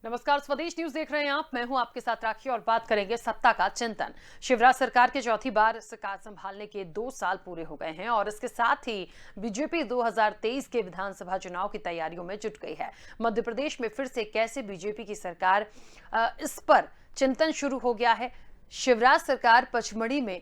नमस्कार, स्वदेश न्यूज देख रहे हैं आप। मैं हूं आपके साथ राखी और बात करेंगे सत्ता का चिंतन। शिवराज सरकार के चौथी बार सरकार संभालने के 2 साल पूरे हो गए हैं और इसके साथ ही बीजेपी 2023 के विधानसभा चुनाव की तैयारियों में जुट गई है। मध्य प्रदेश में फिर से कैसे बीजेपी की सरकार, इस पर चिंतन शुरू हो गया है। शिवराज सरकार पचमढ़ी में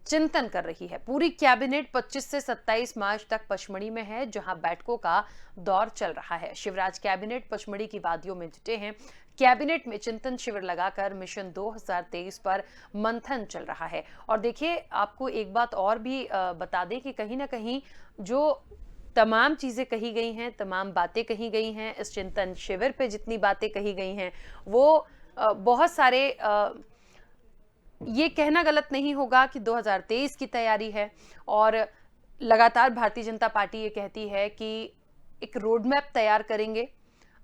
चिंतन कर रही है। पूरी कैबिनेट 25 से 27 मार्च तक पचमढ़ी में है, जहां बैठकों का दौर चल रहा है। शिवराज कैबिनेट पचमढ़ी की वादियों में जुटे हैं। कैबिनेट में चिंतन शिविर लगाकर मिशन 2023 पर मंथन चल रहा है। और देखिए, आपको एक बात और भी बता दें कि कहीं ना कहीं जो तमाम चीजें कही गई हैं, तमाम बातें कही गई हैं, इस चिंतन शिविर पे जितनी बातें कही गई हैं, वो बहुत सारे ये कहना गलत नहीं होगा कि 2023 की तैयारी है। और लगातार भारतीय जनता पार्टी ये कहती है कि एक रोड मैप तैयार करेंगे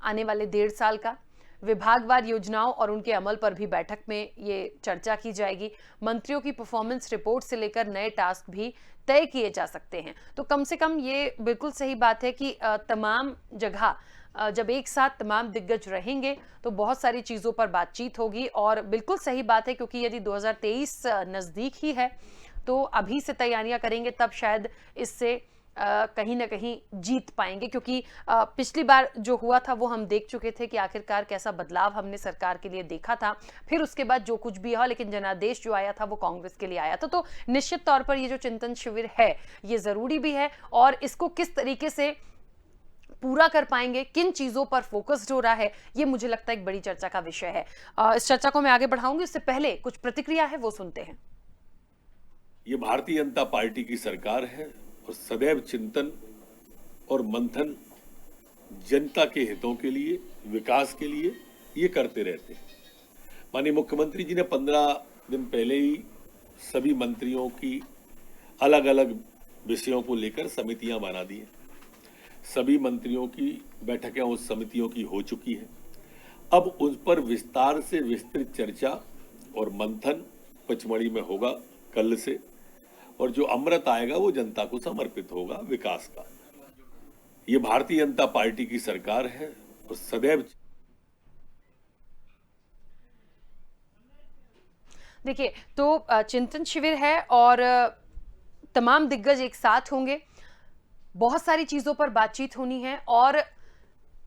आने वाले 1.5 साल का। विभागवार योजनाओं और उनके अमल पर भी बैठक में ये चर्चा की जाएगी। मंत्रियों की परफॉर्मेंस रिपोर्ट से लेकर नए टास्क भी तय किए जा सकते हैं। तो कम से कम ये बिल्कुल सही बात है कि तमाम जगह जब एक साथ तमाम दिग्गज रहेंगे तो बहुत सारी चीजों पर बातचीत होगी। और बिल्कुल सही बात है, क्योंकि यदि 2023 नजदीक ही है तो अभी से तैयारियां करेंगे, तब शायद इससे कहीं ना कहीं जीत पाएंगे। क्योंकि पिछली बार जो हुआ था वो हम देख चुके थे कि आखिरकार कैसा बदलाव हमने सरकार के लिए देखा था। फिर उसके बाद जो कुछ भी हुआ, लेकिन जनादेश जो आया था वो कांग्रेस के लिए आया था। तो निश्चित तौर पर ये जो चिंतन शिविर है ये जरूरी भी है, और इसको किस तरीके से पूरा कर पाएंगे, किन चीजों पर फोकस्ड हो रहा है, ये मुझे लगता है एक बड़ी चर्चा का विषय है। इस चर्चा को मैं आगे बढ़ाऊंगी, इससे पहले कुछ प्रतिक्रिया है वो सुनते हैं। ये भारतीय जनता पार्टी की सरकार है और सदैव चिंतन और मंथन जनता के हितों के लिए, विकास के लिए ये करते रहते हैं। माननीय मुख्यमंत्री जी ने 15 दिन पहले ही सभी मंत्रियों की अलग अलग विषयों को लेकर समितियां बना दी हैं। सभी मंत्रियों की बैठकें उस समितियों की हो चुकी है। अब उस पर विस्तार से विस्तृत चर्चा और मंथन पचमढ़ी में होगा कल से, और जो अमृत आएगा वो जनता को समर्पित होगा विकास का। ये भारतीय जनता पार्टी की सरकार है और सदैव। देखिए, तो चिंतन शिविर है और तमाम दिग्गज एक साथ होंगे। बहुत सारी चीजों पर बातचीत होनी है और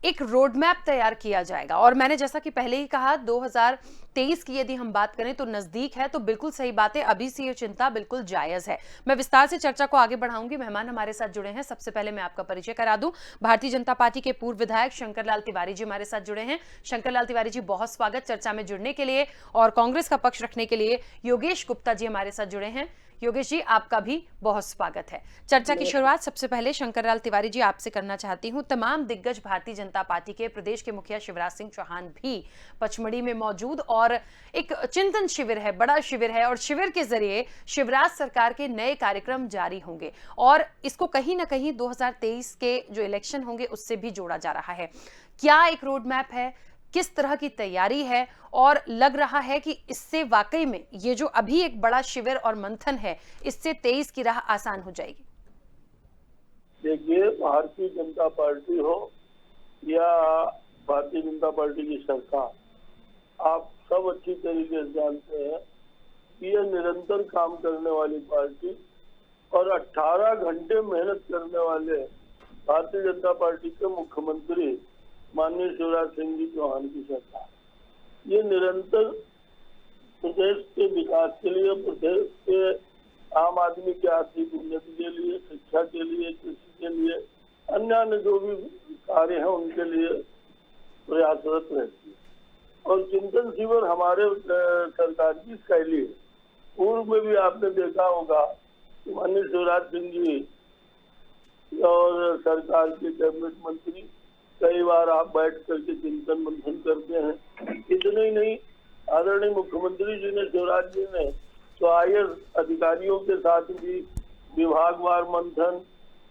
एक रोड मैप तैयार किया जाएगा। और मैंने जैसा कि पहले ही कहा, 2023 की यदि हम बात करें तो नजदीक है, तो बिल्कुल सही बात है, अभी से ये चिंता बिल्कुल जायज है। मैं विस्तार से चर्चा को आगे बढ़ाऊंगी। मेहमान हमारे साथ जुड़े हैं। सबसे पहले मैं आपका परिचय करा दूं, भारतीय जनता पार्टी के पूर्व विधायक शंकरलाल तिवारी जी हमारे साथ जुड़े हैं। शंकरलाल तिवारी जी, बहुत स्वागत चर्चा में जुड़ने के लिए। और कांग्रेस का पक्ष रखने के लिए योगेश गुप्ता जी हमारे साथ जुड़े हैं। योगेश जी, आपका भी बहुत स्वागत है। चर्चा की शुरुआत सबसे पहले शंकरलाल तिवारी जी आपसे करना चाहती हूं। तमाम दिग्गज भारतीय जनता पार्टी के प्रदेश के मुखिया शिवराज सिंह चौहान भी पचमढ़ी में मौजूद, और एक चिंतन शिविर है, बड़ा शिविर है, और शिविर के जरिए शिवराज सरकार के नए कार्यक्रम जारी होंगे। और इसको कहीं ना कहीं 2023 के जो इलेक्शन होंगे उससे भी जोड़ा जा रहा है। क्या एक रोड मैप है, किस तरह की तैयारी है, और लग रहा है कि इससे वाकई में ये जो अभी एक बड़ा शिविर और मंथन है, इससे 23 की राह आसान हो जाएगी? देखिए, भारतीय जनता पार्टी हो या भारतीय जनता पार्टी की सरकार, आप सब अच्छी तरीके से जानते हैं कि यह निरंतर काम करने वाली पार्टी और 18 घंटे मेहनत करने वाले भारतीय जनता पार्टी के मुख्यमंत्री माननीय शिवराज सिंह जी चौहान की सरकार, ये निरंतर प्रदेश के विकास के लिए, प्रदेश के आम आदमी की आर्थिक उन्नति के लिए, शिक्षा के लिए, कृषि के लिए, अन्य अन्य जो भी कार्य हैं उनके लिए प्रयासरत रहती है। और चिंतन शिविर हमारे सरकार की शैली है। पूर्व में भी आपने देखा होगा कि माननीय शिवराज सिंह जी और सरकार के कैबिनेट मंत्री कई बार आप बैठ करके चिंतन मंथन करते हैं। इतने ही नहीं, आदरणीय मुख्यमंत्री जी ने, शिवराज जी ने तो आईएएस अधिकारियों के साथ भी विभागवार मंथन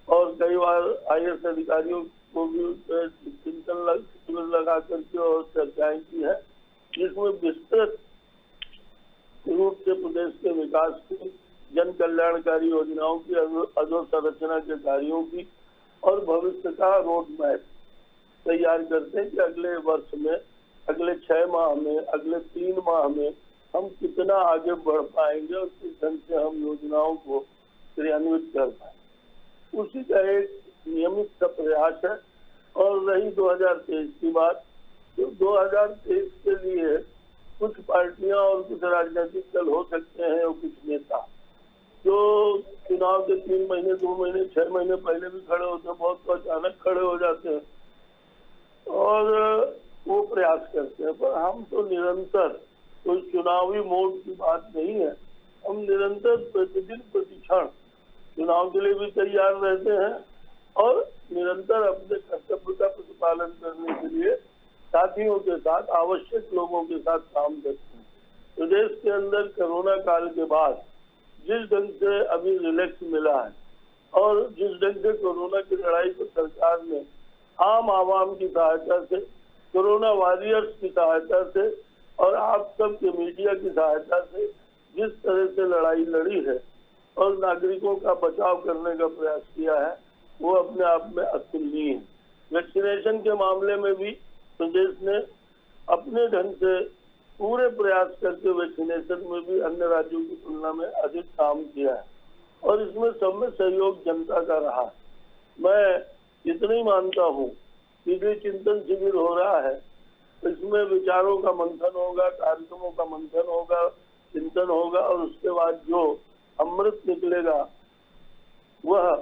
और कई बार आईएएस अधिकारियों को भी चिंतन शिविर लगा करके और चर्चाएं की है, जिसमें विस्तृत रूप से प्रदेश के विकास की, जन कल्याणकारी योजनाओं की, अधोसंरचना के कार्यों की और भविष्य का रोड मैप तैयार करते हैं कि अगले वर्ष में अगले 6 माह में, अगले 3 माह में हम कितना आगे बढ़ पाएंगे और किस ढंग से हम योजनाओं को क्रियान्वित कर पाएंगे, उसी का एक नियमित सा प्रयास है। और रही 2023 की बात, तो 2023 के लिए कुछ पार्टियां और कुछ राजनीतिक दल हो सकते हैं और कुछ नेता जो चुनाव के 3 महीने, 2 महीने, 6 महीने पहले भी खड़े होते हैं, बहुत तो अचानक खड़े हो जाते हैं और वो प्रयास करते हैं। पर हम तो निरंतर, कोई चुनावी मोड की बात नहीं है, हम निरंतर प्रतिदिन प्रतिक्षण चुनाव के लिए भी तैयार रहते हैं और निरंतर अपने कर्तव्य का प्रतिपालन करने के लिए साथियों के साथ, आवश्यक लोगों के साथ काम करते हैं। प्रदेश के अंदर कोरोना काल के बाद जिस ढंग से अभी रिलैक्स मिला है और जिस ढंग से कोरोना की लड़ाई को सरकार ने आम आवाम की सहायता से, कोरोना वॉरियर्स की सहायता से और आप सब के मीडिया की सहायता से जिस तरह से लड़ाई लड़ी है और नागरिकों का बचाव करने का प्रयास किया है, वो अपने आप में अतुलनीय है। वैक्सीनेशन के मामले में भी प्रदेश ने अपने ढंग से पूरे प्रयास करके वैक्सीनेशन में भी अन्य राज्यों की तुलना में अधिक काम किया है और इसमें सब में सहयोग जनता का रहा है। मैं इतना ही मानता हूँ कि जो चिंतन शिविर हो रहा है, इसमें विचारों का मंथन होगा, कार्यक्रमों का मंथन होगा, चिंतन होगा और उसके बाद जो अमृत निकलेगा वह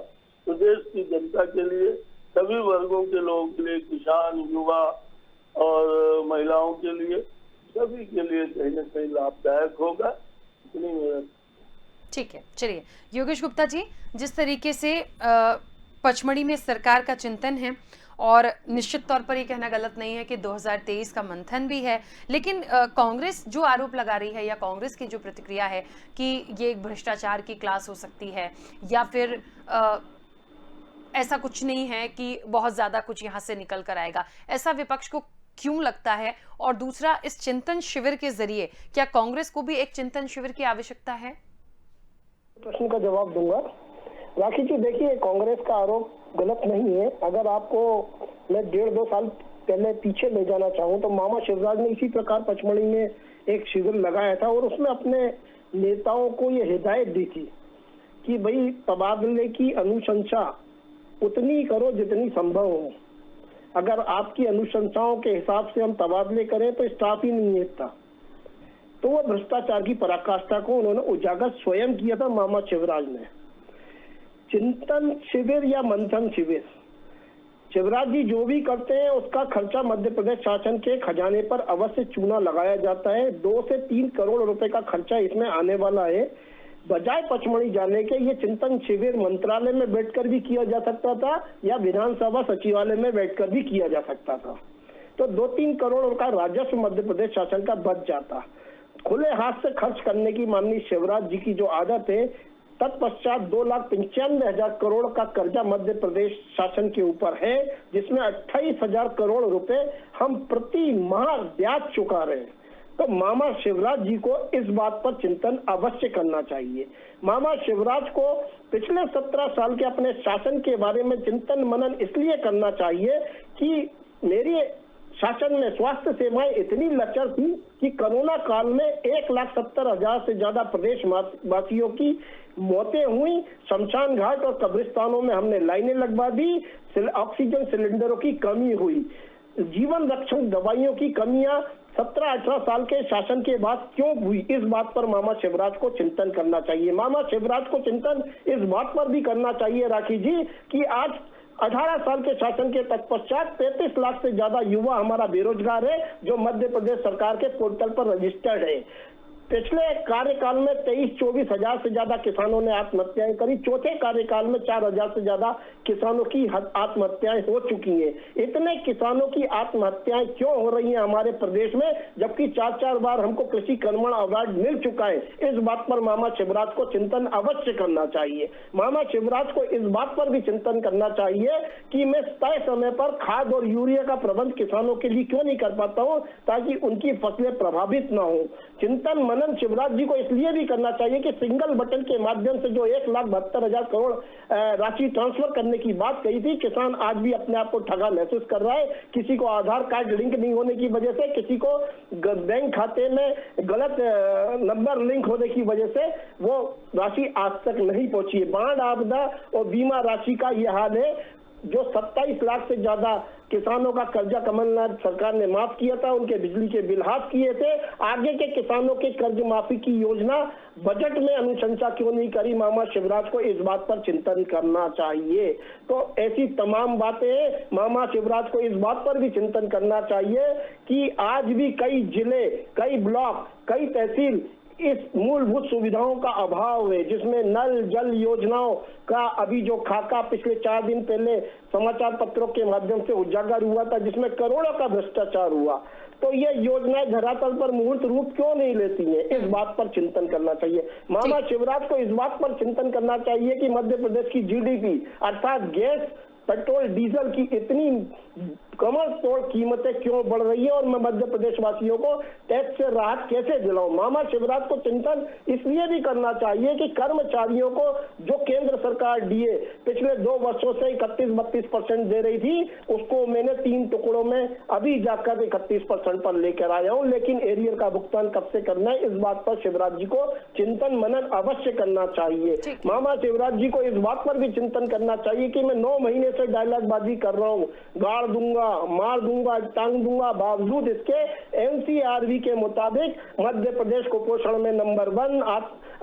प्रदेश की जनता के लिए, सभी वर्गों के लोगों के लिए, किसान, युवा और महिलाओं के लिए, सभी के लिए कहीं न कहीं लाभदायक होगा। इतनी मेरा। ठीक है, चलिए योगेश गुप्ता जी, जिस तरीके से पचमढ़ी में सरकार का चिंतन है और निश्चित तौर पर ये कहना गलत नहीं है कि 2023 का मंथन भी है, लेकिन कांग्रेस जो आरोप लगा रही है या कांग्रेस की जो प्रतिक्रिया है कि ये एक भ्रष्टाचार की क्लास हो सकती है या फिर ऐसा कुछ नहीं है कि बहुत ज्यादा कुछ यहाँ से निकल कर आएगा, ऐसा विपक्ष को क्यों लगता है? और दूसरा, इस चिंतन शिविर के जरिए क्या कांग्रेस को भी एक चिंतन शिविर की आवश्यकता है? प्रश्न का जवाब दूंगा। राखी जी, देखिए, कांग्रेस का आरोप गलत नहीं है। अगर आपको मैं 1.5-2 साल पहले पीछे ले जाना चाहूँ तो मामा शिवराज ने इसी प्रकार पचमढ़ी में एक शिविर लगाया था और उसमें अपने नेताओं को ये हिदायत दी थी कि भाई तबादले की अनुशंसा उतनी करो जितनी संभव हो। अगर आपकी अनुशंसाओं के हिसाब से हम तबादले करें तो स्टाफ ही नहीं नियुक्त। तो वो भ्रष्टाचार की पराकाष्ठा को उन्होंने उजागर स्वयं किया था मामा शिवराज ने। चिंतन शिविर या मंथन शिविर, शिवराज जी जो भी करते हैं उसका खर्चा मध्य प्रदेश शासन के खजाने पर अवश्य चूना लगाया जाता है। 2 से 3 करोड़ रुपए का खर्चा इसमें आने वाला है। बजाय पचमढ़ी जाने के ये चिंतन शिविर मंत्रालय में बैठकर भी किया जा सकता था या विधानसभा सचिवालय में बैठकर भी किया जा सकता था। तो 2-3 करोड़ का राजस्व मध्य प्रदेश शासन का बच जाता। खुले हाथ से खर्च करने की माननीय शिवराज जी की जो आदत है, तत्पश्चात 2,95,000 करोड़ का कर्जा मध्य प्रदेश शासन के ऊपर है, जिसमें 28,000 करोड़ रुपए हम प्रति माह ब्याज चुका रहे हैं। तो मामा शिवराज जी को इस बात पर चिंतन अवश्य करना चाहिए। मामा शिवराज को पिछले 17 साल के अपने शासन के बारे में चिंतन मनन इसलिए करना चाहिए कि मेरी शासन में स्वास्थ्य सेवाएं इतनी लचर थी कि कोरोना काल में 1,70,000 से ज्यादा प्रदेश वासियों की मौतें हुई। शमशान घाट और कब्रिस्तानों में हमने लाइनें लगवा दी। ऑक्सीजन सिलेंडरों की कमी हुई। जीवन रक्षक दवाइयों की कमियां 17-18 साल के शासन के बाद क्यों हुई, इस बात पर मामा शिवराज को चिंतन करना चाहिए। मामा शिवराज को चिंतन इस बात पर भी करना चाहिए राखी जी कि आज 18 साल के शासन के तत्पश्चात 33 लाख से ज्यादा युवा हमारा बेरोजगार है, जो मध्य प्रदेश सरकार के पोर्टल पर रजिस्टर्ड है। पिछले कार्यकाल में 23-24 हजार से ज्यादा किसानों ने आत्महत्याएं करी। चौथे कार्यकाल में 4,000 से ज्यादा किसानों की आत्महत्याएं हो चुकी हैं। इतने किसानों की आत्महत्याएं क्यों हो रही हैं हमारे प्रदेश में, जबकि 4-4 बार हमको कृषि कर्मण अवार्ड मिल चुका है? इस बात पर मामा शिवराज को चिंतन अवश्य करना चाहिए। मामा शिवराज को इस बात पर भी चिंतन करना चाहिए कि मैं तय समय पर खाद और यूरिया का प्रबंध किसानों के लिए क्यों नहीं कर पाता हूँ ताकि उनकी फसलें प्रभावित न हो। चिंतन मनन शिवराज जी को इसलिए भी करना चाहिए कि सिंगल बटन के माध्यम से जो 1,72,000 करोड़ राशि ट्रांसफर करने की बात कही थी, किसान आज भी अपने आप को ठगा महसूस कर रहा है। किसी को आधार कार्ड लिंक नहीं होने की वजह से, किसी को बैंक खाते में गलत नंबर लिंक होने की वजह से वो राशि आज तक नहीं पहुंची है। बाढ़ आपदा और बीमा राशि का यह हाल है। जो 27 लाख से ज्यादा किसानों का कर्जा कमलनाथ सरकार ने माफ किया था, उनके बिजली के बिल हाफ किए थे। आगे के किसानों के कर्ज माफी की योजना बजट में अनुशंसा क्यों नहीं करी? मामा शिवराज को इस बात पर चिंतन करना चाहिए। तो ऐसी तमाम बातें मामा शिवराज को इस बात पर भी चिंतन करना चाहिए कि आज भी कई जिले, कई ब्लॉक, कई तहसील इस मूलभूत सुविधाओं का अभाव है, जिसमें नल जल योजनाओं का अभी जो खाका पिछले 4 दिन पहले समाचार पत्रों के माध्यम से उजागर हुआ था, जिसमें करोड़ों का भ्रष्टाचार हुआ। तो ये योजनाएं धरातल पर मुहूर्त रूप क्यों नहीं लेती हैं? इस बात पर चिंतन करना चाहिए। मामा शिवराज को इस बात पर चिंतन करना चाहिए कि मध्य प्रदेश की जीडीपी अर्थात गैस, पेट्रोल, डीजल की इतनी कमर तोड़ कीमतें क्यों बढ़ रही है और मैं मध्य प्रदेश वासियों को टैक्स से राहत कैसे दिलाऊं? मामा शिवराज को चिंतन इसलिए भी करना चाहिए कि कर्मचारियों को जो केंद्र सरकार डीए पिछले 2 वर्षों से 31-32% दे रही थी, उसको मैंने 3 टुकड़ों में अभी जाकर 31% पर लेकर आया हूं। लेकिन एरियर का भुगतान कब से करना है, इस बात पर शिवराज जी को चिंतन मनन अवश्य करना चाहिए। मामा शिवराज जी को इस बात पर भी चिंतन करना चाहिए कि मैं 9 महीने से डायलॉग बाजी कर रहा हूँ, गाड़ दूंगा, मार दूंगा, टांग दूंगा, बावजूद इसके एनसीआरबी के मुताबिक मध्य प्रदेश कुपोषण में नंबर 1,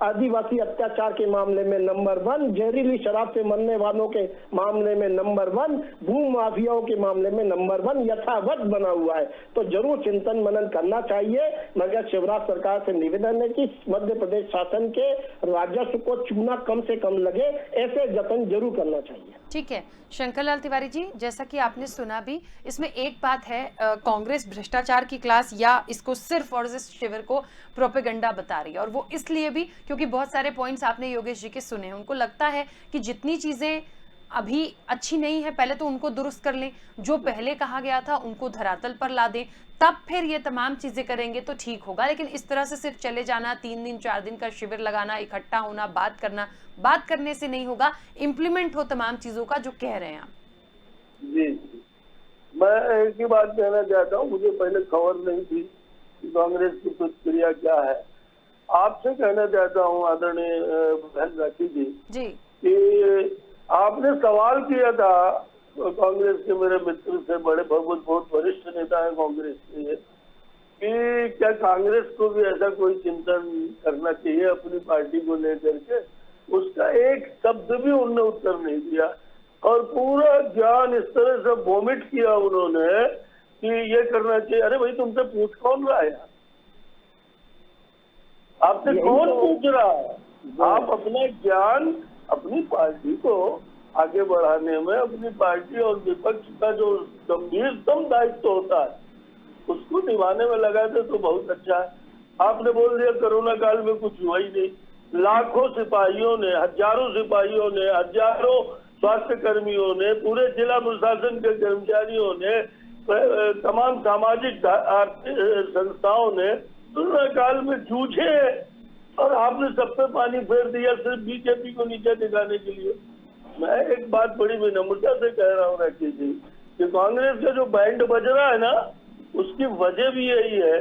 आदिवासी अत्याचार के मामले में नंबर 1, जहरीली शराब से मरने वालों के मामले में नंबर 1, भू माफियाओं के मामले में नंबर 1 यथावत बना हुआ है। तो जरूर चिंतन मनन करना चाहिए। मगर शिवराज सरकार से निवेदन है कि मध्य प्रदेश शासन के राजस्व को चूना कम से कम लगे, ऐसे जतन जरूर करना चाहिए। ठीक है शंकरलाल तिवारी जी, जैसा कि आपने सुना भी, इसमें एक बात है, कांग्रेस भ्रष्टाचार की क्लास या इसको सिर्फ और इस शिविर को प्रोपेगेंडा बता रही है, और वो इसलिए भी क्योंकि बहुत सारे पॉइंट्स आपने योगेश जी के सुने हैं। उनको लगता है कि जितनी चीजें अभी अच्छी नहीं है पहले तो उनको दुरुस्त कर लें, जो पहले कहा गया था उनको धरातल पर ला दें, तब फिर ये तमाम चीजें करेंगे तो ठीक होगा। लेकिन इस तरह से सिर्फ चले जाना, 3 दिन 4 दिन का शिविर लगाना, इकट्ठा होना, बात करना, बात करने से नहीं होगा, इम्प्लीमेंट हो तमाम चीजों का जो कह रहे हैं आप। जी, मैं एक ही बात कहना चाहता हूँ, मुझे पहले खबर नहीं थी कि कांग्रेस की प्रतिक्रिया क्या है। आपसे कहना चाहता हूँ आदरणीय बहन राखी जी कि आपने सवाल किया था कांग्रेस के मेरे मित्र से, बड़े बहुत वरिष्ठ नेता है कांग्रेस के, कि क्या कांग्रेस को भी ऐसा कोई चिंतन करना चाहिए अपनी पार्टी को लेकर के। उसका एक शब्द भी उन्होंने उत्तर नहीं दिया और पूरा ज्ञान इस तरह से वोमिट किया उन्होंने कि ये करना चाहिए। अरे भाई, तुमसे पूछ कौन रहा है? आपसे कौन पूछ रहा है? आप अपना ज्ञान अपनी पार्टी को आगे बढ़ाने में, अपनी पार्टी और विपक्ष का जो गंभीरतम दायित्व होता है उसको निभाने में लगाते तो बहुत अच्छा है। आपने बोल दिया कोरोना काल में कुछ हुआ ही नहीं। लाखों सिपाहियों ने, हजारों सिपाहियों ने, हजारों स्वास्थ्य कर्मियों ने, पूरे जिला प्रशासन के कर्मचारियों ने, तमाम सामाजिक संस्थाओं ने कोरोना काल में जूझे और आपने सब पे पानी फेर दिया सिर्फ बीजेपी को नीचे दिखाने के लिए। मैं एक बात बड़ी विनम्रता से कह रहा हूँ राकेश जी कि कांग्रेस का जो बैंड बज रहा है ना, उसकी वजह भी यही है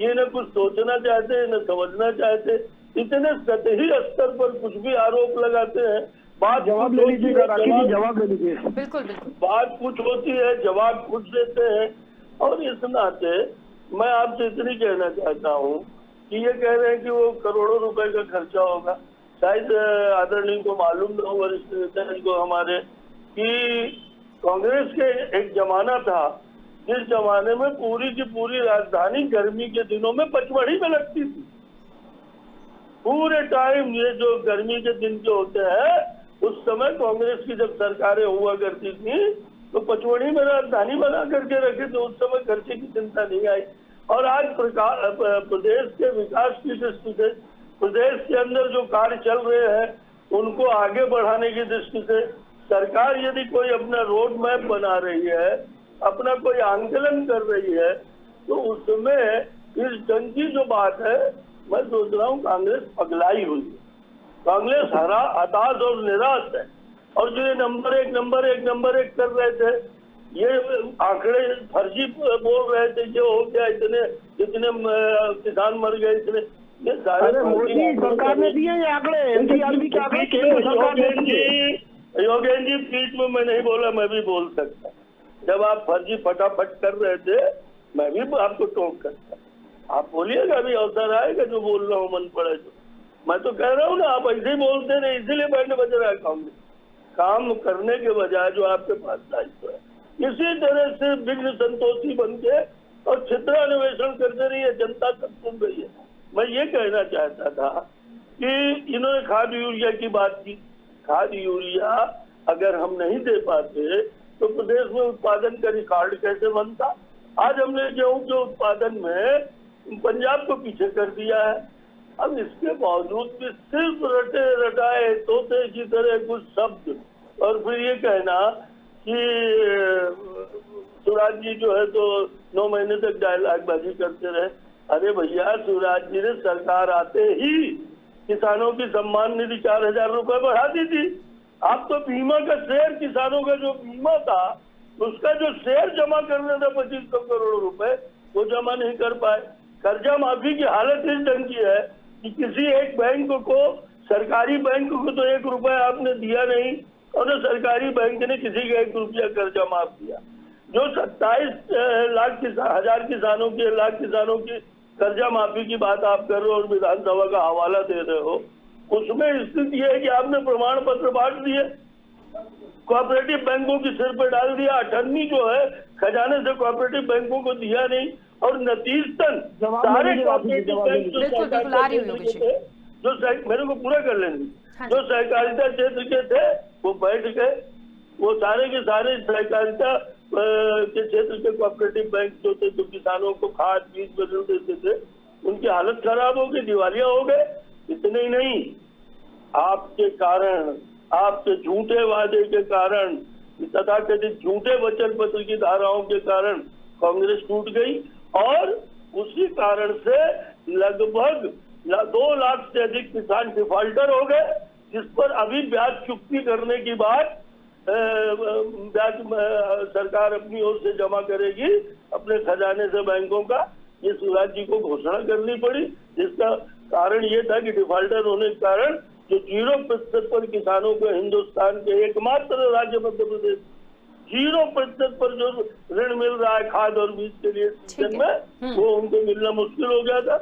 कि न कुछ सोचना चाहते, न समझना चाहते, इतने सतही स्तर पर कुछ भी आरोप लगाते हैं। बात जवाब ले लीजिएगा राकेश जी, जवाब ले लीजिए। बिल्कुल बिल्कुल, बात कुछ होती है, जवाब कुछ देते हैं। और इस नाते मैं आपसे इतनी कहना चाहता हूँ कि ये कह रहे हैं कि वो करोड़ों रुपए का खर्चा होगा। शायद आदरणीय को मालूम न हो, वरिष्ठ नेता को हमारे, कि कांग्रेस के एक जमाना था जिस जमाने में पूरी की पूरी राजधानी गर्मी के दिनों में पचमढ़ी में लगती थी। पूरे टाइम ये जो गर्मी के दिन जो होते हैं, उस समय कांग्रेस की जब सरकारें हुआ करती थी तो पचमढ़ी में राजधानी बना करके रखे थे। उस समय खर्चे की चिंता नहीं आई। और आज प्रदेश के विकास की दृष्टि से, प्रदेश के अंदर जो कार्य चल रहे हैं उनको आगे बढ़ाने की दृष्टि से सरकार यदि कोई अपना रोड मैप बना रही है, अपना कोई आंकलन कर रही है, तो उसमें इस ढंग की जो बात है मैं सोच रहा हूँ कांग्रेस पगलाई हुई है, कांग्रेस हताश और निराश है। और जो ये नंबर एक कर रहे थे, ये आंकड़े फर्जी बोल रहे थे, ये हो गया इतने किसान मर गए इतने, ये सारे मोदी सरकार ने दिए ये आंकड़े, एनसीआरबी के आंकड़े केंद्र सरकार ने दिए। योगेश जी बीच में मैं नहीं बोला, मैं भी बोल सकता। जब आप फर्जी फटाफट कर रहे थे मैं भी आपको टोक सकता। आप बोलिएगा, अभी अवसर आएगा जो बोल रहा हूँ मन पड़े तो। मैं तो कह रहा हूँ ना, आप ऐसे ही बोलते रहे, इसीलिए बैंड बज रहा है कांग्रेस। काम करने के बजाय जो आपके पास दायित्व है, इसी तरह से विघ्न संतोषी बन के और छिद्रान्वेषण करते रही है, जनता तक सुन रही है। मैं ये कहना चाहता था कि इन्होंने खाद यूरिया की बात की। खाद यूरिया अगर हम नहीं दे पाते तो प्रदेश में उत्पादन का रिकॉर्ड कैसे बनता? आज हमने गेहूं के उत्पादन में पंजाब को पीछे कर दिया है। अब इसके बावजूद भी सिर्फ रटे रटाए तोते की तरह कुछ शब्द, और फिर ये कहना कि शिवराज जी जो है तो 9 महीने तक डायलॉगबाजी करते रहे। अरे भैया, शिवराज जी ने सरकार आते ही किसानों की सम्मान निधि 4000 रुपए बढ़ा दी थी। आप तो बीमा का शेयर, किसानों का जो बीमा था उसका जो शेयर जमा करना था 2500 करोड़ रुपए, वो जमा नहीं कर पाए। कर्जा माफी की हालत इस ढंग की है कि किसी एक बैंक को, सरकारी बैंक को तो 1 रुपया आपने दिया नहीं, और सरकारी बैंक ने किसी का 1 रुपया कर्जा माफ किया। जो 27 हजार किसानों की, लाख किसानों की कर्जा माफी की बात आप कर रहे हो और विधानसभा का हवाला दे रहे हो, उसमें स्थिति है कि आपने प्रमाण पत्र बांट दिए, कोऑपरेटिव बैंकों की सिर पर डाल दिया। अठन्नी जो है खजाने से कोऑपरेटिव बैंकों को दिया नहीं, और नतीजतन सारे कोऑपरेटिव बैंक जो मेरे को पूरा कर लेंगे, जो सहकारिता क्षेत्र के थे वो बैठ गए। वो सारे के सारे सहकारिता के क्षेत्र के कोऑपरेटिव बैंक जो थे, जो किसानों को खाद बीज बदल देते थे, उनकी हालत खराब हो गई, दिवालिया हो गए। इतने ही नहीं, आपके कारण, आपके झूठे वादे के कारण, तथाकथित झूठे वचन पत्र की धाराओं के कारण कांग्रेस टूट गई, और उसी कारण से लगभग 2 लाख से अधिक किसान डिफॉल्टर हो गए, जिस पर अभी ब्याज चुकती करने की बात ब्याज सरकार अपनी ओर से जमा करेगी अपने खजाने से बैंकों का। ये शिवराज जी को घोषणा करनी पड़ी, जिसका कारण ये था कि डिफॉल्टर होने के कारण जो 0% पर किसानों को, हिंदुस्तान के एकमात्र राज्य मध्य प्रदेश 0% पर जो ऋण मिल रहा है खाद और बीज के लिए सीजन में, वो उनको मिलना मुश्किल हो गया था।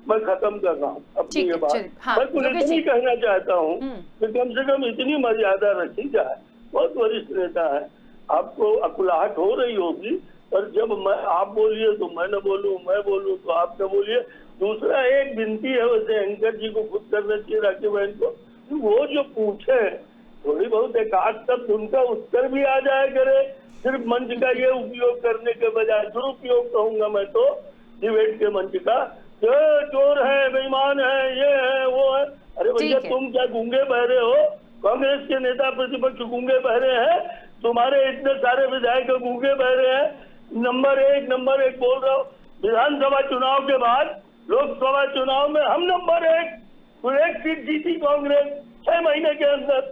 मैं खत्म कर रहा हूँ अपनी ये बात। मैं कुछ इतनी कहना चाहता हूँ कि कम से कम इतनी मर्यादा रखी जाए। बहुत वरिष्ठ नेता है, आपको अकुलाहट हो रही होगी, पर जब आप बोलिए तो मैं न बोलूं, मैं बोलूं तो आप न बोलिए। दूसरा एक विनती है, वैसे एंकर जी को खुद करना चाहिए, राखी बहन को, वो जो पूछे थोड़ी बहुत एक आध शब्द उनका उत्तर भी आ जाए करे। सिर्फ मंच का ये उपयोग करने के बजाय, दुरुपयोग कहूंगा मैं तो, डिबेट के मंच का, चोर है, बेईमान है, ये है, वो है। अरे भैया, तुम क्या गूंगे बहरे हो? कांग्रेस के नेता प्रतिपक्ष गूंगे बहरे हैं? तुम्हारे इतने सारे विधायक गूंगे बहरे हैं। नंबर एक बोल रहा हूँ। विधानसभा चुनाव के बाद लोकसभा चुनाव में हम नंबर 1, तो 1 सीट जीती कांग्रेस 6 महीने के अंदर।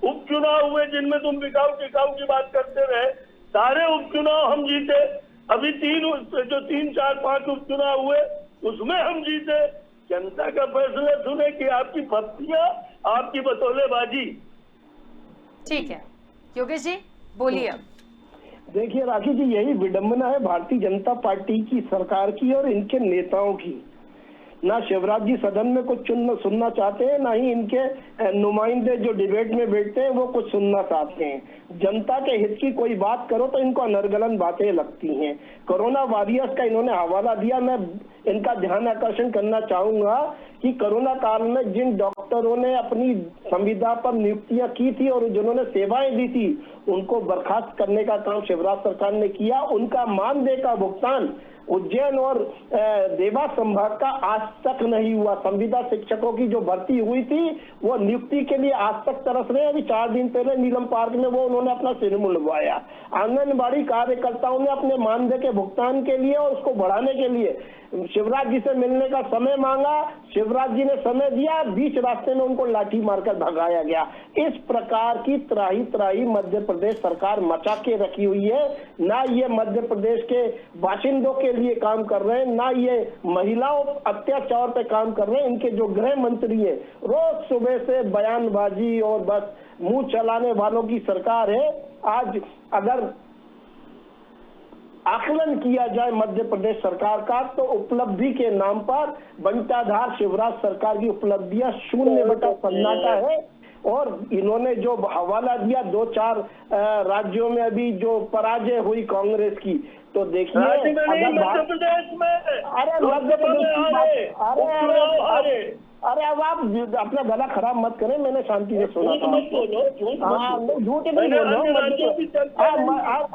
उपचुनाव हुए जिनमें तुम बिकाऊ टिकाऊ की बात करते रहे, सारे उपचुनाव हम जीते। अभी 3, 4, 5 उपचुनाव हुए, उसमें हम जीते। जनता का फैसला सुने कि आपकी फप्तियां, आपकी बतौलेबाजी। ठीक है योगेश जी, बोलिए। देखिए राखी जी, यही विडंबना है भारतीय जनता पार्टी की सरकार की और इनके नेताओं की। ना शिवराज जी सदन में कुछ सुनना चाहते हैं, ना ही इनके नुमाइंदे जो डिबेट में बैठते हैं वो कुछ सुनना चाहते हैं। जनता के हित की कोई बात करो तो इनको अनर्गलन बातें लगती हैं। कोरोना वॉरियर्स का इन्होंने हवाला दिया। मैं इनका ध्यान आकर्षण करना चाहूंगा कि कोरोना काल में जिन डॉक्टरों ने अपनी संविदा पर नियुक्तियां की थी और जिन्होंने सेवाएं दी थी, उनको बर्खास्त करने का काम शिवराज सरकार ने किया। उनका मानदेय का भुगतान उज्जैन और देवास संभाग का आज तक नहीं हुआ। संविदा शिक्षकों की जो भर्ती हुई थी वो नियुक्ति के लिए आज तक तरस रहे। अभी 4 दिन पहले नीलम पार्क में वो उन्होंने अपना सिर मुंडवाया। आंगनबाड़ी कार्यकर्ताओं ने अपने मानदेय के भुगतान के लिए और उसको बढ़ाने के लिए शिवराज जी से मिलने का समय मांगा, शिवराज जी ने समय दिया, बीच रास्ते में उनको लाठी मारकर भगाया गया। इस प्रकार की त्राही त्राही मध्य प्रदेश सरकार मचा के रखी हुई है। ना ये मध्य प्रदेश के बाशिंदों के लिए काम कर रहे हैं, ना ये महिलाओं अत्याचार पे काम कर रहे हैं। इनके जो गृह मंत्री हैं रोज सुबह से बयानबाजी और बस मुंह चलाने वालों की सरकार है। आज अगर आकलन किया जाए मध्य प्रदेश सरकार का तो उपलब्धि के नाम पर बंटाधार शिवराज सरकार की उपलब्धियां 0 सन्नाटा है। और इन्होंने जो हवाला दिया 2-4 राज्यों में अभी जो पराजय हुई कांग्रेस की, तो देखिए मध्य प्रदेश में, अरे मध्य प्रदेश, अरे अब आप अपना गला खराब मत करें, मैंने शांति से सुना था। झूठ नहीं बोल रहा हूँ।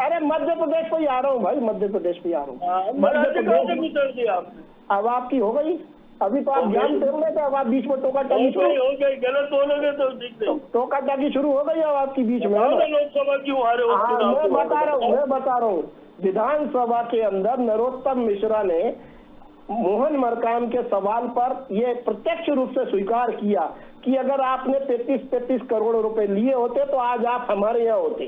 अरे मध्य प्रदेश पे आ रहा हूँ भाई, मध्य प्रदेश पे आ रहा हूँ। मध्य प्रदेश अब आपकी हो गई, अभी तो आप ज्ञान कर रहे थे, अब आप बीच में टोका टाकी शुरू हो गई, गलत बोलोगे तो टोका टाकी शुरू हो गई अब आपकी बीच में। लोकसभा क्यों आ रहे हो? मैं बता रहा हूँ विधानसभा के अंदर नरोत्तम मिश्रा ने मोहन मरकाम के सवाल पर यह प्रत्यक्ष रूप से स्वीकार किया कि अगर आपने 33 करोड़ रुपए लिए होते तो आज आप हमारे यहाँ होते।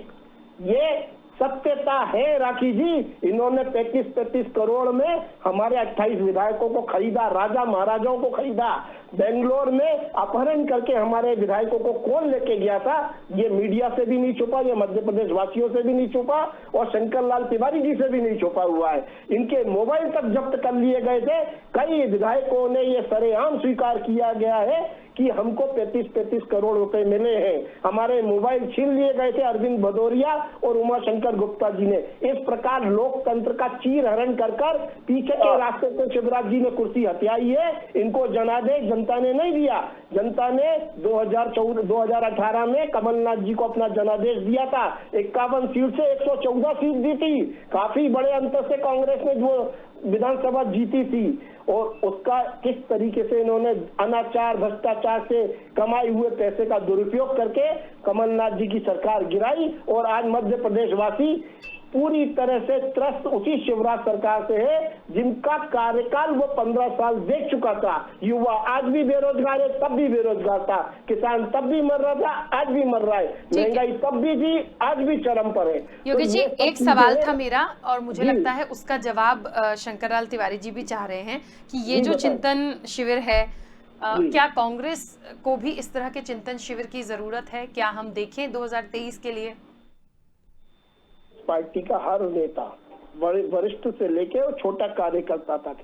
ये सत्यता है राखी जी। इन्होंने 35 करोड़ में हमारे 28 विधायकों को खरीदा, राजा महाराजाओं को खरीदा। बेंगलोर में अपहरण करके हमारे विधायकों को कौन लेके गया था, ये मीडिया से भी नहीं छुपा, ये मध्य प्रदेश वासियों से भी नहीं छुपा और शंकर लाल तिवारी जी से भी नहीं छुपा हुआ है। इनके मोबाइल तक जब्त कर लिए गए थे। कई विधायकों ने ये सरेआम स्वीकार किया गया है कि हमको 35 करोड़ रुपए मिले हैं। हमारे मोबाइल छीन लिए गए थे अरविंद भदौरिया और उमाशंकर गुप्ता जी ने। इस प्रकार लोकतंत्र का चीर हरण कर पीछे के रास्ते से शिवराज जी ने कुर्सी हथियाई है। इनको जनादेश जनता ने नहीं दिया। जनता ने 2018 में कमलनाथ जी को अपना जनादेश दिया था। 51 सीट से 114 सीट दी थी। काफी बड़े अंतर से कांग्रेस ने जो विधानसभा जीती थी और उसका किस तरीके से इन्होंने अनाचार भ्रष्टाचार से कमाए हुए पैसे का दुरुपयोग करके कमलनाथ जी की सरकार गिराई। और आज मध्य प्रदेश वासी पूरी तरह से त्रस्त उसी शिवराज सरकार से है जिनका कार्यकाल वो 15 साल देख चुका था। युवा आज भी बेरोजगार है, तब भी बेरोजगार था। किसान तब भी मर रहा था, आज भी मर रहा है। महंगाई तब भी थी, आज भी चरम पर है। योगी जी, एक सवाल था मेरा और मुझे लगता है उसका जवाब शंकरलाल तिवारी जी भी चाह रहे हैं कि ये जो चिंतन शिविर है, क्या कांग्रेस को भी इस तरह के चिंतन शिविर की जरूरत है? क्या हम देखें 2023 के लिए? पार्टी का हर नेता वरिष्ठ से लेके और छोटा कार्यकर्ता तक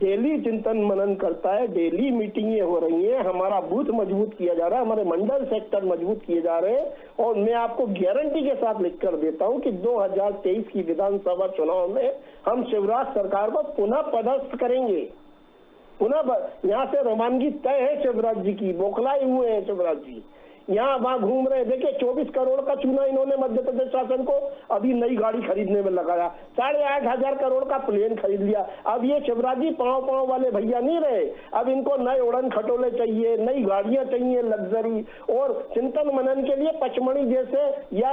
डेली चिंतन मनन करता है। डेली मीटिंगें हो रही हैं। हमारा बूथ मजबूत किया जा रहा है, हमारे मंडल सेक्टर मजबूत किए जा रहे हैं। और मैं आपको गारंटी के साथ लिख कर देता हूं कि 2023 की विधानसभा चुनाव में हम शिवराज सरकार को पुनः पदस्थ करेंगे। पुनः यहाँ से रवानगी तय है शिवराज जी की। बौखलाए हुए हैं शिवराज जी, यहाँ वहां घूम रहे। देखिए 24 करोड़ का चूना इन्होंने मध्य प्रदेश शासन को अभी नई गाड़ी खरीदने में लगाया। 8,500 करोड़ का प्लेन खरीद लिया। अब ये शिवराज जी पाँव वाले भैया नहीं रहे। अब इनको नए उड़न खटोले चाहिए, नई गाड़ियां चाहिए लग्जरी, और चिंतन मनन के लिए पचमढ़ी जैसे या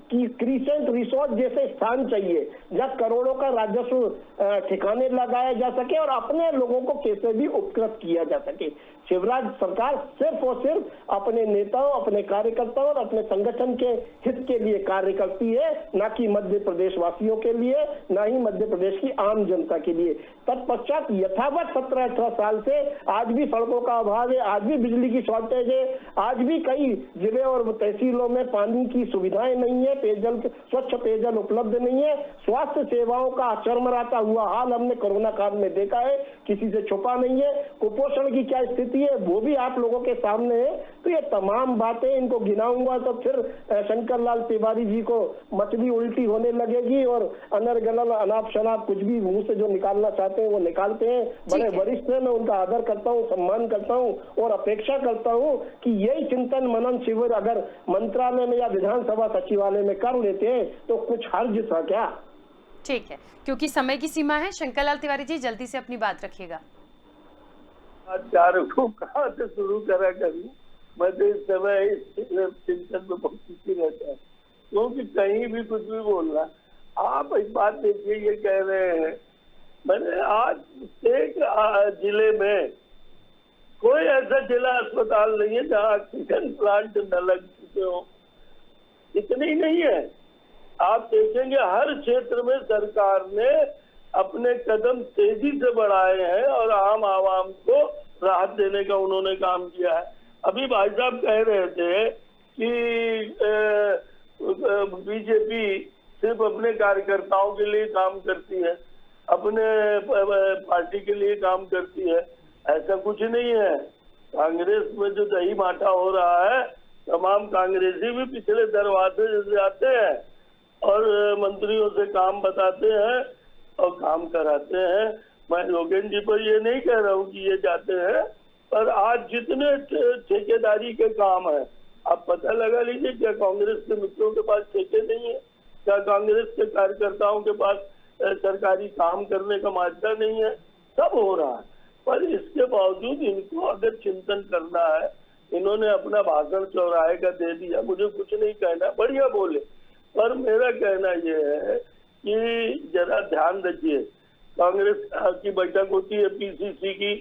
कि क्रिसेंट रिसोर्ट जैसे स्थान चाहिए जहाँ करोड़ों का राजस्व ठिकाने लगाया जा सके और अपने लोगों को कैसे भी उपकृत किया जा सके। शिवराज सरकार सिर्फ और सिर्फ अपने नेताओं, अपने कार्यकर्ताओं और अपने संगठन के हित के लिए कार्य करती है, ना कि मध्य प्रदेश वासियों के लिए, ना ही मध्य प्रदेश की आम जनता के लिए। तत्पश्चात यथावत 17-18 साल से आज भी सड़कों का अभाव है, आज भी बिजली की शॉर्टेज है, आज भी कई जिले और तहसीलों में पानी की सुविधाएं नहीं है, पेयजल स्वच्छ पेयजल उपलब्ध नहीं है। स्वास्थ्य सेवाओं का चरमराता हुआ हाल हमने कोरोना काल में देखा है, किसी से छुपा नहीं है। कुपोषण की क्या स्थिति है वो भी आप लोगों के सामने है। तो ये तमाम बातें इनको गिनाऊंगा तो फिर शंकरलाल तिवारी जी को मछली उल्टी होने लगेगी और अनर्गल अनाप शनाप कुछ भी मुंह से जो निकालना चाहते हैं वो निकालते हैं। बड़े वरिष्ठ हैं, मैं उनका आदर करता हूँ, सम्मान करता हूँ और अपेक्षा करता हूँ कि यही चिंतन मनन शिविर अगर मंत्रालय में या विधानसभा सचिवालय में कर लेते हैं तो कुछ हर्ज था क्या? ठीक है, क्योंकि समय की सीमा है। शंकरलाल तिवारी जी जल्दी से अपनी बात रखिएगा। चारों को कहाँ से शुरू करा करूँ? मैं तो इस समय चिंतन में बहुत खुशी रहता है क्योंकि कहीं भी कुछ भी बोल रहा। आप एक बात देखिए, ये कह रहे हैं मैंने आज प्रत्येक जिले में कोई ऐसा जिला अस्पताल नहीं है जहाँ ऑक्सीजन प्लांट न लग चुके हो। इतनी नहीं है, आप देखेंगे हर क्षेत्र में सरकार ने अपने कदम तेजी से बढ़ाए हैं और आम आवाम को राहत देने का उन्होंने काम किया है। अभी भाई साहब कह रहे थे कि बीजेपी सिर्फ अपने कार्यकर्ताओं के लिए काम करती है, अपने पार्टी के लिए काम करती है। ऐसा कुछ नहीं है। कांग्रेस में जो दही माठा हो रहा है, तमाम कांग्रेसी भी पिछले दरवाजे से आते हैं और मंत्रियों से काम बताते हैं और काम कराते हैं। मैं योगेंद्र जी पर ये नहीं कह रहा हूँ कि ये जाते हैं, पर आज जितने ठेकेदारी के काम है, आप पता लगा लीजिए, क्या कांग्रेस के मित्रों के पास ठेके नहीं है? क्या कांग्रेस के कार्यकर्ताओं के पास सरकारी काम करने का माजरा नहीं है? सब हो रहा है, पर इसके बावजूद इनको अगर चिंतन करना है, इन्होंने अपना भाषण चौराहे का दे दिया, मुझे कुछ नहीं कहना, बढ़िया बोले, पर मेरा कहना यह है कि जरा ध्यान रखिए, कांग्रेस की बैठक होती है पीसीसी की,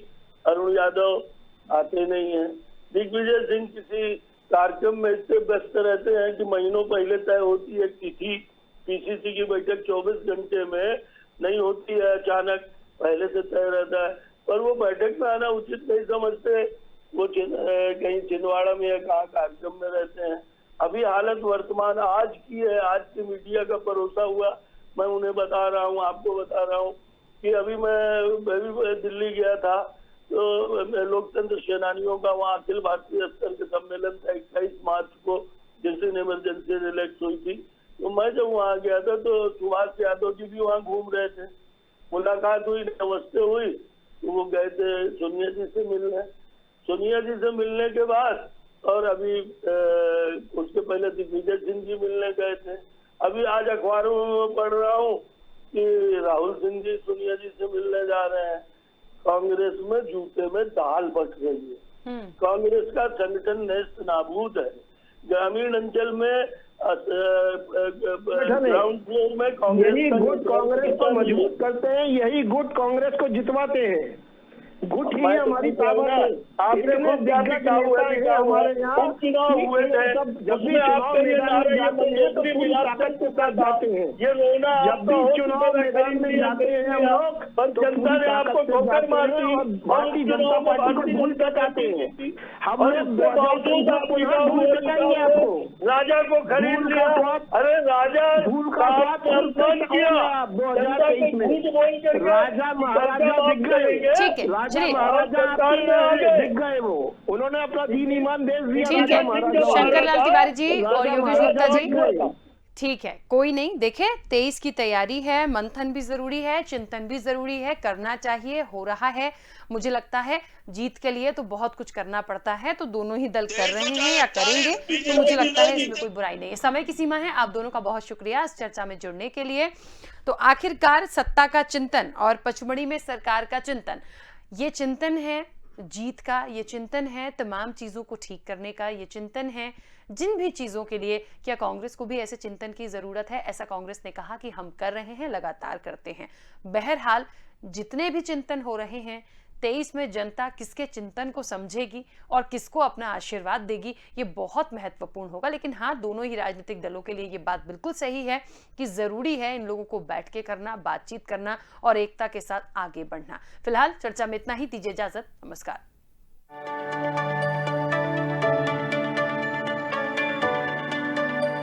अरुण यादव आते नहीं है, दिग्विजय सिंह किसी कार्यक्रम में इतने व्यस्त रहते हैं कि महीनों पहले तय होती है तिथि, पीसीसी की बैठक 24 घंटे में नहीं होती है, अचानक पहले से तय रहता है, पर वो बैठक में आना उचित नहीं समझते, वो कहीं छिंदवाड़ा में या कहाँ कार्यक्रम में रहते हैं। अभी हालत वर्तमान आज की है, आज की मीडिया का भरोसा हुआ, मैं उन्हें बता रहा हूँ, आपको बता रहा हूँ कि अभी मैं भी दिल्ली गया था, तो लोकतंत्र सेनानियों का वहाँ अखिल भारतीय स्तर के सम्मेलन था 21 मार्च को, जिस दिन इमरजेंसी रिलैक्स हुई थी। तो मैं जब वहाँ गया था तो सुभाष यादव जी भी वहाँ घूम रहे थे, मुलाकात हुई, नमस्ते हुई, तो वो गए थे सोनिया जी से मिलने। सोनिया जी से मिलने के बाद और अभी उसके पहले दिग्विजय सिंह जी मिलने गए थे। अभी आज अखबारों में पढ़ रहा हूँ कि राहुल सिंह जी सोनिया जी से मिलने जा रहे हैं। कांग्रेस में जूते में दाल बच रही है। कांग्रेस का संगठन नेस्त नाबूद है। ग्रामीण अंचल में ग्राउंड फ्लोर में यही गुट कांग्रेस को मजबूत करते हैं, यही गुट कांग्रेस को जितवाते हैं। गुट ही हमारी ताकत है। आपने हमारे यहाँ चुनाव हुए थे, जब भी चुनाव मैदान में जाते हैं तो पूरी ताकत के साथ जाते हैं। ये रोना जब भी चुनाव मैदान में जाते हैं हम लोग, तो जनता ने आपको ठोकर मारी और भारतीय जनता पार्टी को भूल तकाते हैं। हम लोग भूल तकाएंगे आपको। राजा को खरीद लिया, अरे राजा भूल का स्वाद किया 2023 में। राजा महाराजा दिख गए, दिख गए, वो उन्होंने अपना दीन ईमान देश दिया। ठीक है शंकर लाल तिवारी जी और योगेश गुप्ता जी, ठीक है, कोई नहीं, देखे 23 की तैयारी है, मंथन भी जरूरी है, चिंतन भी जरूरी है, करना चाहिए, हो रहा है। मुझे लगता है जीत के लिए तो बहुत कुछ करना पड़ता है, तो दोनों ही दल कर रहे हैं या करेंगे, तो मुझे लगता है इसमें कोई बुराई नहीं है। समय की सीमा है, आप दोनों का बहुत शुक्रिया इस चर्चा में जुड़ने के लिए। तो आखिरकार सत्ता का चिंतन और पचमढ़ी में सरकार का चिंतन, ये चिंतन है जीत का, ये चिंतन है तमाम चीजों को ठीक करने का, ये चिंतन है जिन भी चीजों के लिए क्या कांग्रेस को भी ऐसे चिंतन की जरूरत है, ऐसा कांग्रेस ने कहा कि हम कर रहे हैं, लगातार करते हैं। बहरहाल जितने भी चिंतन हो रहे हैं, 23 में जनता किसके चिंतन को समझेगी और किसको अपना आशीर्वाद देगी, ये बहुत महत्वपूर्ण होगा। लेकिन हाँ, दोनों ही राजनीतिक दलों के लिए ये बात बिल्कुल सही है कि जरूरी है इन लोगों को बैठ के करना, बातचीत करना और एकता के साथ आगे बढ़ना। फिलहाल चर्चा में इतना ही, दीजिए इजाजत, नमस्कार।